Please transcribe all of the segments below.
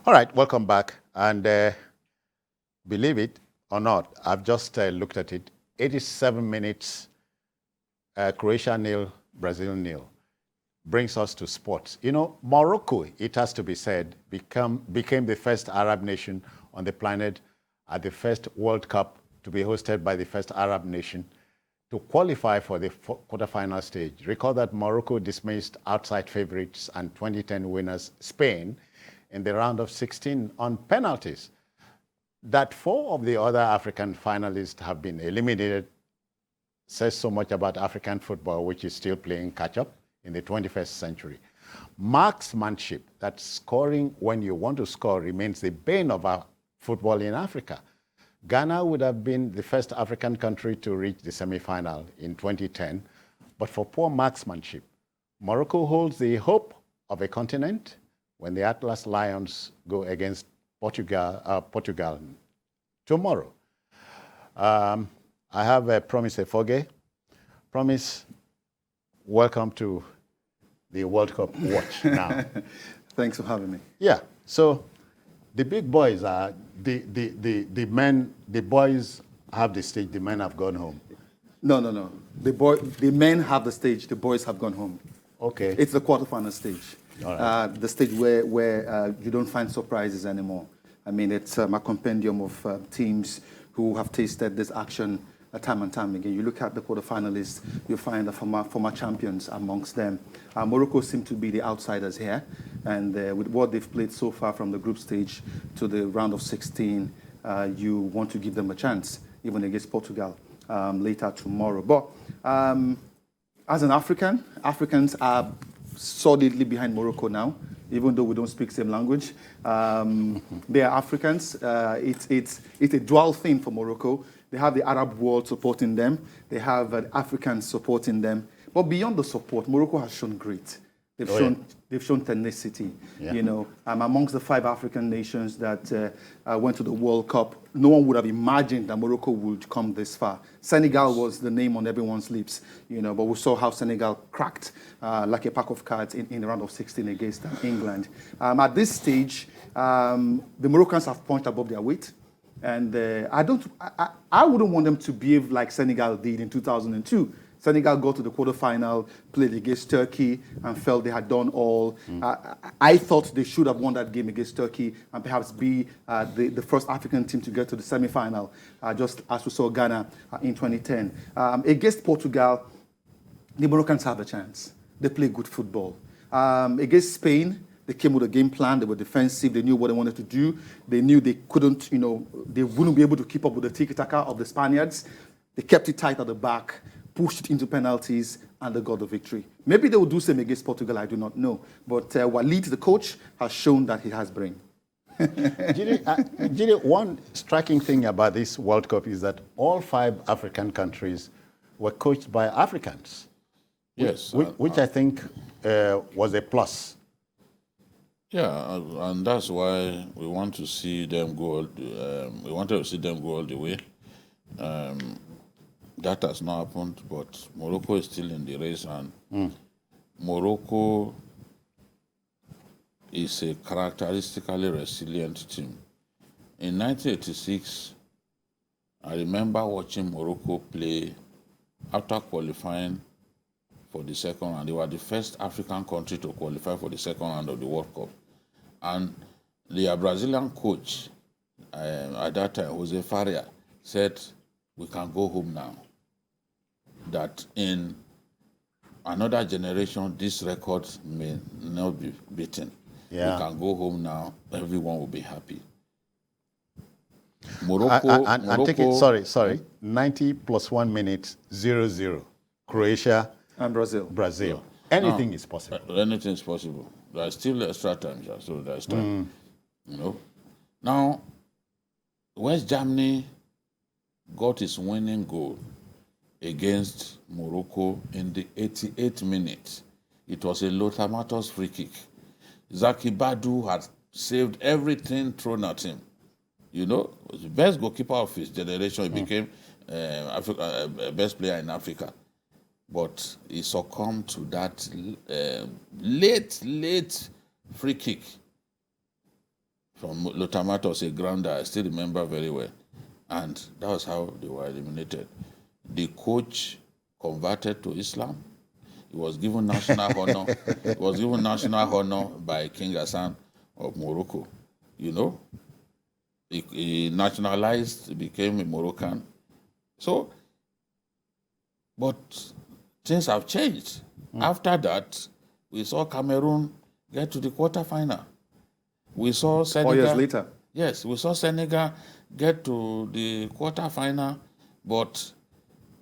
All right, welcome back. And believe it or not, I've just looked at it. 87 minutes, Croatia nil, Brazil nil. Brings us to sports. You know, Morocco, it has to be said, became the first Arab nation on the planet at the first World Cup to be hosted by the first Arab nation to qualify for the quarterfinal stage. Recall that Morocco dismissed outside favorites and 2010 winners Spain in the round of 16 on penalties. That four of the other African finalists have been eliminated says so much about African football, which is still playing catch-up in the 21st century. Marksmanship, that scoring when you want to score, remains the bane of our football in Africa. Ghana would have been the first African country to reach the semi-final in 2010, but for poor marksmanship. Morocco holds the hope of a continent when the Atlas Lions go against Portugal tomorrow. I have Promise Efoge. Promise, welcome to the World Cup watch now. Thanks for having me. Yeah, so the big boys are, the men, the boys have the stage, the men have gone home. No. The men have the stage, the boys have gone home. Okay. It's the quarterfinal stage. All right. The stage where you don't find surprises anymore. I mean, it's a compendium of teams who have tasted this action time and time again. You look at the quarterfinalists, you find the former champions amongst them. Morocco seem to be the outsiders here, and with what they've played so far from the group stage to the round of 16, you want to give them a chance, even against Portugal later tomorrow. But as an African, Africans are solidly behind Morocco now, even though we don't speak the same language. They are Africans. It's a dual thing for Morocco. They have the Arab world supporting them. They have Africans supporting them. But beyond the support, Morocco has shown great. They've shown tenacity. Yeah. You know, amongst the 5 African nations that went to the World Cup, no one would have imagined that Morocco would come this far. Senegal was the name on everyone's lips, you know, but we saw how Senegal cracked like a pack of cards in the round of 16 against England. At this stage, the Moroccans have punched above their weight. And I wouldn't want them to behave like Senegal did in 2002. Senegal got to the quarterfinal, played against Turkey, and felt they had done all. I thought they should have won that game against Turkey and perhaps be the first African team to get to the semi-final, just as we saw Ghana in 2010. Against Portugal, the Moroccans have a chance. They play good football. Against Spain, they came with a game plan. They were defensive. They knew what they wanted to do. They knew they couldn't, you know, they wouldn't be able to keep up with the tiki-taka of the Spaniards. They kept it tight at the back, pushed it into penalties, and they got the victory. Maybe they will do the same against Portugal, I do not know. But Walid, the coach, has shown that he has brain. Gini, one striking thing about this World Cup is that all 5 African countries were coached by Africans. Yes. Which I think was a plus. Yeah, and that's why we want to see them go. We wanted to see them go all the way. That has not happened, but Morocco is still in the race, and Morocco is a characteristically resilient team. In 1986, I remember watching Morocco play after qualifying for the second round. They were the first African country to qualify for the second round of the World Cup. And the Brazilian coach at that time, Jose Faria, said, we can go home now. That in another generation, this record may not be beaten. Yeah. We can go home now. Everyone will be happy. Morocco. And take it, sorry. 90 plus 1 minute, 0-0. Croatia And Brazil. Brazil. Anything is possible. Anything is possible. There's still extra time, so there's time. You know. Now, West Germany got its winning goal against Morocco in the 88th minute. It was a Lothar Matthias free kick. Zaki Badu had saved everything thrown at him. You know, was the best goalkeeper of his generation. He became best player in Africa. But he succumbed to that late free kick. from Lotamatos, a grounder, I still remember very well. And that was how they were eliminated. The coach converted to Islam. He was given national honor. He was given national honor by King Hassan of Morocco. You know, he nationalized, he became a Moroccan. So, but things have changed. After that, we saw Cameroon get to the quarterfinal. We saw Senegal. 4 years later. Yes, we saw Senegal get to the quarterfinal, but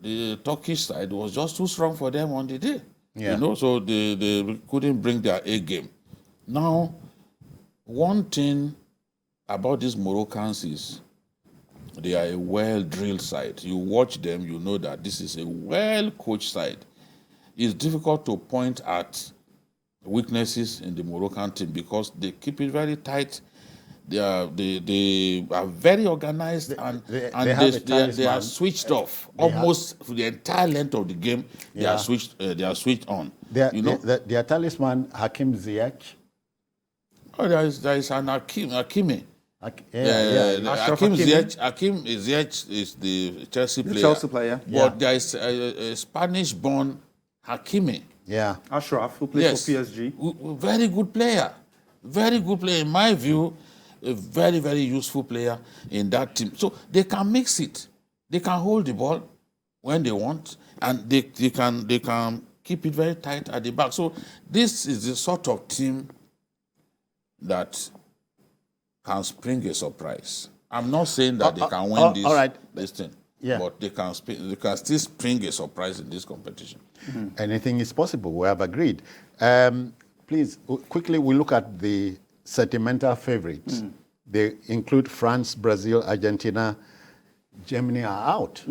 the Turkish side was just too strong for them on the day. Yeah. You know, so they couldn't bring their A game. Now, one thing about these Moroccans is they are a well-drilled side. You watch them, you know that this is a well-coached side. It's difficult to point at weaknesses in the Moroccan team because they keep it very tight. They are very organized and they are switched off almost for the entire length of the game. They are switched. They are switched on. Their talisman Hakim Ziyech. Oh, there is an Hakimi. Hakim Ziyech is the Chelsea player. Chelsea player. But there is a Spanish-born Hakimi. Yeah. Ashraf, who plays for PSG. Very good player. Very good player. In my view, a very, very useful player in that team. So they can mix it. They can hold the ball when they want, and they can keep it very tight at the back. So this is the sort of team that can spring a surprise. I'm not saying that they can win this thing, but they can still spring a surprise in this competition. Anything is possible. We have agreed. Please, quickly, we look at the sentimental favorites. They include France, Brazil, Argentina. Germany are out.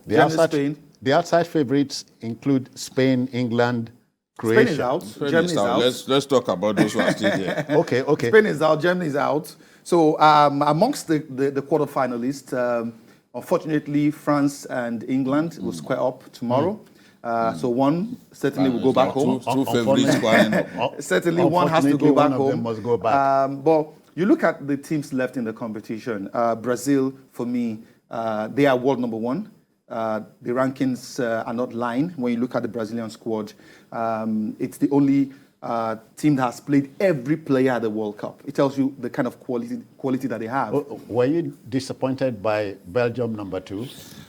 The outside favorites include Spain, England, Croatia. Spain is out. Germany is out. Let's talk about those who are still there. Okay. Spain is out. Germany is out. So amongst the quarterfinalists, unfortunately, France and England will square up tomorrow. So one certainly will go back home. Two favorites squaring up. Certainly one has to go back one of home. them must go back. But you look at the teams left in the competition. Brazil, for me, they are world number one. The rankings are not lying. When you look at the Brazilian squad, it's the only team that has played every player at the World Cup. It tells you the kind of quality that they have. Were you disappointed by Belgium number 2?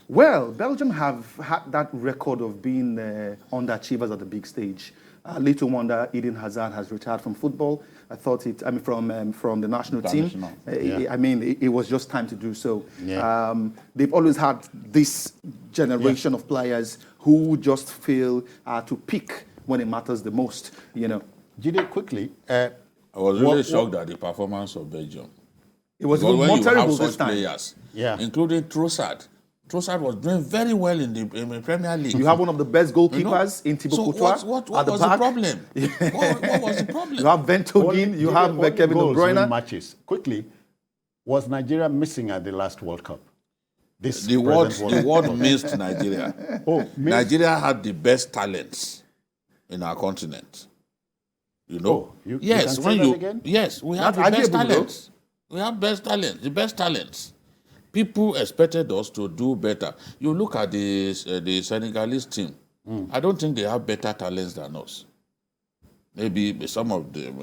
Well, Belgium have had that record of being underachievers at the big stage. Little wonder Eden Hazard has retired from football. From the national team. It was just time to do so. Yeah. They've always had this generation of players who just fail to pick when it matters the most. You know. Jide, quickly. I was really shocked at the performance of Belgium. It was even more terrible this time. Players, including Trossard. Trossard was doing very well in the Premier League. You have one of the best goalkeepers in Thibaut Courtois. What was the problem? What was the problem? You have Ventogin, you have Kevin De Bruyne. Matches. Quickly, was Nigeria missing at the last World Cup? The world missed Nigeria. Nigeria had the best talents in our continent. You know? Yes, we have the best talents. We have the best talents. People expected us to do better. You look at the Senegalese team. I don't think they have better talents than us. Maybe some of them,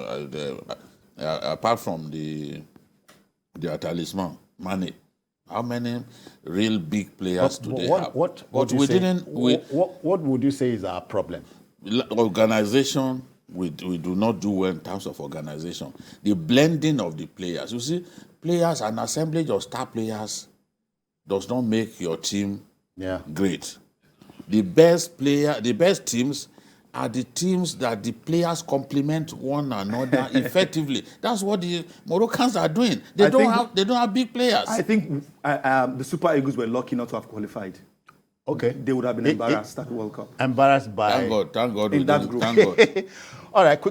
apart from their talisman, Mane. How many real big players do they have? What would you say is our problem? Organization. We do not do well in terms of organization. The blending of the players. You see, players, an assemblage of star players does not make your team great. The best teams are the teams that the players complement one another effectively. That's what the Moroccans are doing. They don't have big players. I think the Super Eagles were lucky not to have qualified. Okay. They would have been embarrassed at the World Cup. Embarrassed by... Thank God. In that group. Thank God. All right, quickly.